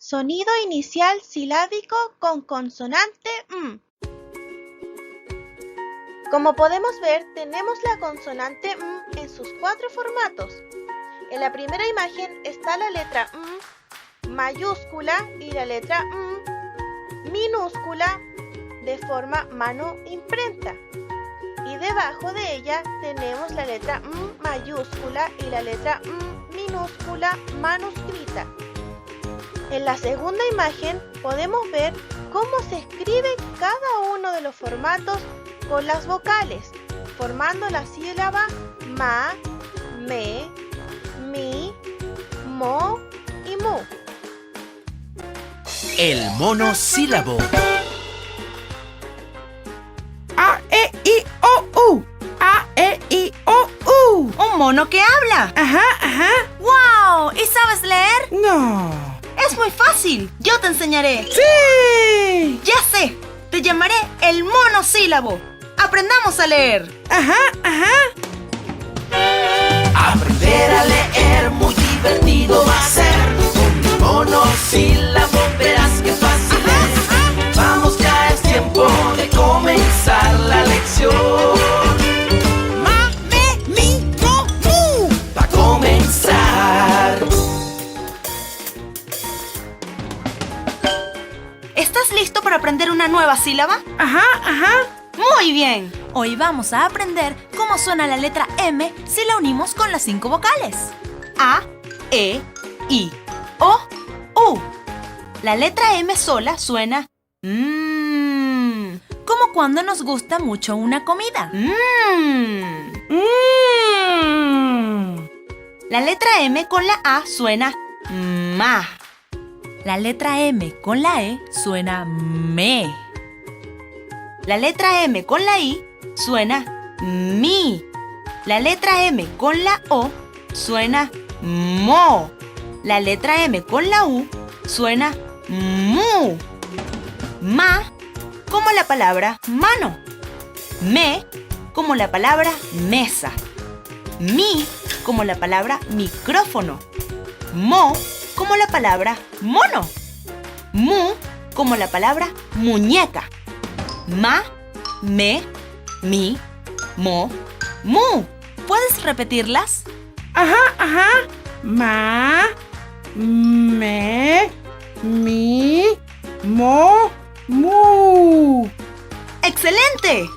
Sonido inicial silábico con consonante M. Como podemos ver, tenemos la consonante M en sus 4 formatos. En la primera imagen está la letra M mayúscula y la letra M minúscula de forma mano imprenta. Y debajo de ella tenemos la letra M mayúscula y la letra M minúscula manuscrita. En la segunda imagen podemos ver cómo se escribe cada uno de los formatos con las vocales, formando la sílaba ma, me, mi, mo y mu. El monosílabo. A, E, I, O, U. A, E, I, O, U. ¡Un mono que habla! Ajá. ¡Wow! ¿Y sabes leer? No. Es muy fácil. Yo te enseñaré. ¡Sí! ¡Ya sé! Te llamaré el monosílabo. ¡Aprendamos a leer! Ajá. Aprender a leer muy divertido va a ser. Con el monosílabo verás que fácil es. Vamos, ya es tiempo de comenzar la lección. Ma, me, mi, mo, mu. Va a comenzar. ¿Estás listo para aprender una nueva sílaba? Ajá. ¡Muy bien! Hoy vamos a aprender cómo suena la letra M si la unimos con las 5 vocales. A, E, I, O, U. La letra M sola suena mmm, como cuando nos gusta mucho una comida. La letra M con la A suena ma. La letra M con la E suena me. La letra M con la I suena mi. La letra M con la O suena mo. La letra M con la U suena mu. Ma como la palabra mano. Me como la palabra mesa. Mi como la palabra micrófono. Mo como la palabra mono. Mu como la palabra muñeca. Ma, me, mi, mo, mu. ¿Puedes repetirlas? Ajá. Ma, me, mi, mo, mu. ¡Excelente!